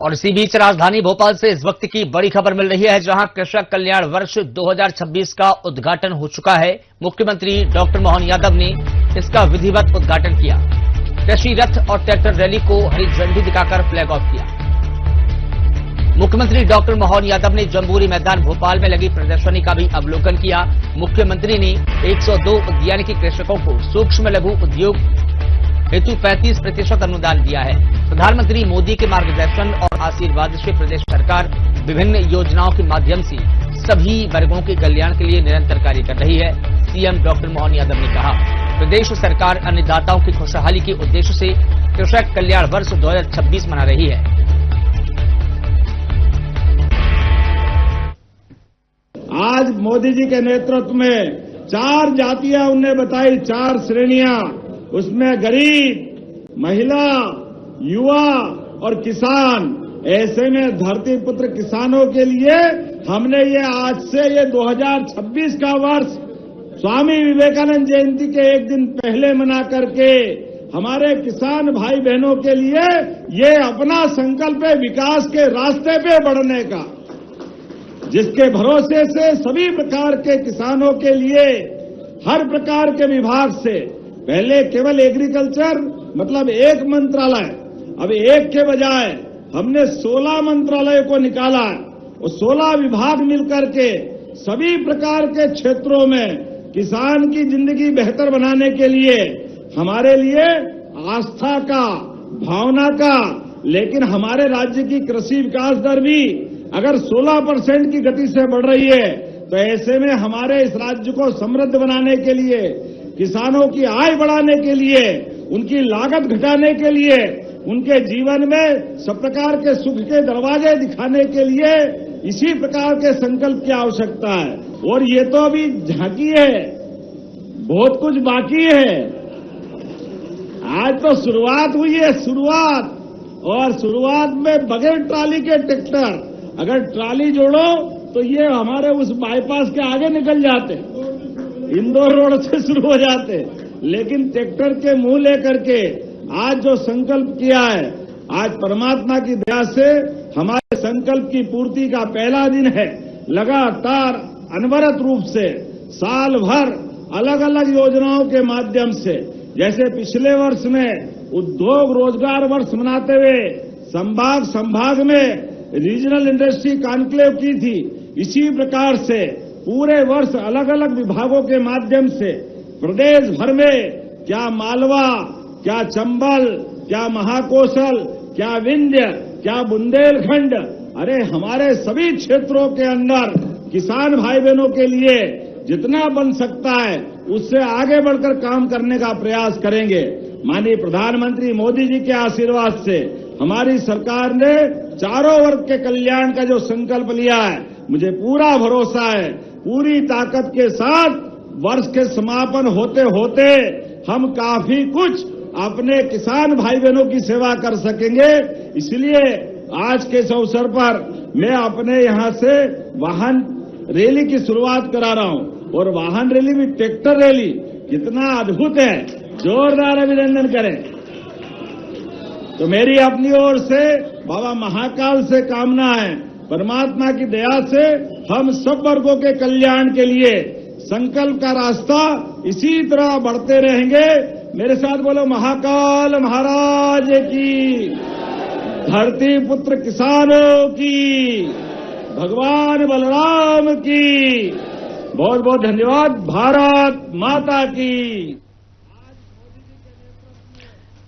और इसी बीच राजधानी भोपाल से इस वक्त की बड़ी खबर मिल रही है, जहां कृषक कल्याण वर्ष 2026 का उद्घाटन हो चुका है। मुख्यमंत्री डॉक्टर मोहन यादव ने इसका विधिवत उद्घाटन किया। कृषि रथ और ट्रैक्टर रैली को हरी झंडी दिखाकर फ्लैग ऑफ किया। मुख्यमंत्री डॉक्टर मोहन यादव ने जम्बूरी मैदान भोपाल में लगी प्रदर्शनी का भी अवलोकन किया। मुख्यमंत्री ने 102 उद्यानिकी कृषकों को सूक्ष्म लघु उद्योग हेतु 35% अनुदान दिया है। प्रधानमंत्री मोदी के मार्गदर्शन और आशीर्वाद से प्रदेश सरकार विभिन्न योजनाओं के माध्यम से सभी वर्गों के कल्याण के लिए निरंतर कार्य कर रही है। सीएम डॉक्टर मोहन यादव ने कहा, प्रदेश सरकार अन्नदाताओं की खुशहाली के उद्देश्य से कृषक कल्याण वर्ष 2026 मना रही है। आज मोदी जी के नेतृत्व में 4 जातियां उनने बताई, 4 श्रेणियां, उसमें गरीब, महिला, युवा और किसान। ऐसे में धरती पुत्र किसानों के लिए हमने ये आज से ये 2026 का वर्ष स्वामी विवेकानंद जयंती के एक दिन पहले मना करके हमारे किसान भाई बहनों के लिए ये अपना संकल्प है विकास के रास्ते पे बढ़ने का, जिसके भरोसे से सभी प्रकार के किसानों के लिए हर प्रकार के विभाग से पहले केवल एग्रीकल्चर मतलब एक मंत्रालय, अब एक के बजाय हमने 16 मंत्रालय को निकाला है। और 16 विभाग मिलकर के सभी प्रकार के क्षेत्रों में किसान की जिंदगी बेहतर बनाने के लिए हमारे लिए आस्था का, भावना का, लेकिन हमारे राज्य की कृषि विकास दर भी अगर 16% की गति से बढ़ रही है, तो ऐसे में हमारे इस राज्य को समृद्ध बनाने के लिए, किसानों की आय बढ़ाने के लिए, उनकी लागत घटाने के लिए, उनके जीवन में सब प्रकार के सुख के दरवाजे दिखाने के लिए इसी प्रकार के संकल्प की आवश्यकता है। और ये तो अभी झांकी है, बहुत कुछ बाकी है। आज तो शुरुआत हुई है, शुरुआत, और शुरुआत में बगैर ट्राली के ट्रैक्टर, अगर ट्राली जोड़ो तो ये हमारे उस बाईपास के आगे निकल जाते, इंदौर रोड से शुरू हो जाते। लेकिन ट्रैक्टर के मुंह लेकर के आज जो संकल्प किया है, आज परमात्मा की दया से हमारे संकल्प की पूर्ति का पहला दिन है। लगातार अनवरत रूप से साल भर अलग अलग योजनाओं के माध्यम से, जैसे पिछले वर्ष में उद्योग रोजगार वर्ष मनाते हुए संभाग में रीजनल इंडस्ट्री कॉन्क्लेव की थी, इसी प्रकार से पूरे वर्ष अलग अलग विभागों के माध्यम से प्रदेश भर में क्या मालवा, क्या चंबल, क्या महाकौशल, क्या विंध्य, क्या बुंदेलखंड, अरे हमारे सभी क्षेत्रों के अंदर किसान भाई बहनों के लिए जितना बन सकता है उससे आगे बढ़कर काम करने का प्रयास करेंगे। माननीय प्रधानमंत्री मोदी जी के आशीर्वाद से हमारी सरकार ने चारों वर्ग के कल्याण का जो संकल्प लिया है, मुझे पूरा भरोसा है पूरी ताकत के साथ वर्ष के समापन होते होते हम काफी कुछ अपने किसान भाई बहनों की सेवा कर सकेंगे। इसलिए आज के इस अवसर पर मैं अपने यहां से वाहन रैली की शुरुआत करा रहा हूं, और वाहन रैली भी ट्रैक्टर रैली, कितना अद्भुत है, जोरदार अभिनंदन करें। तो मेरी अपनी ओर से बाबा महाकाल से कामना है, परमात्मा की दया से हम सब वर्गों के कल्याण के लिए संकल्प का रास्ता इसी तरह बढ़ते रहेंगे। मेरे साथ बोलो, महाकाल महाराज की, धरती पुत्र किसानों की, भगवान बलराम की। बहुत बहुत धन्यवाद। भारत माता की।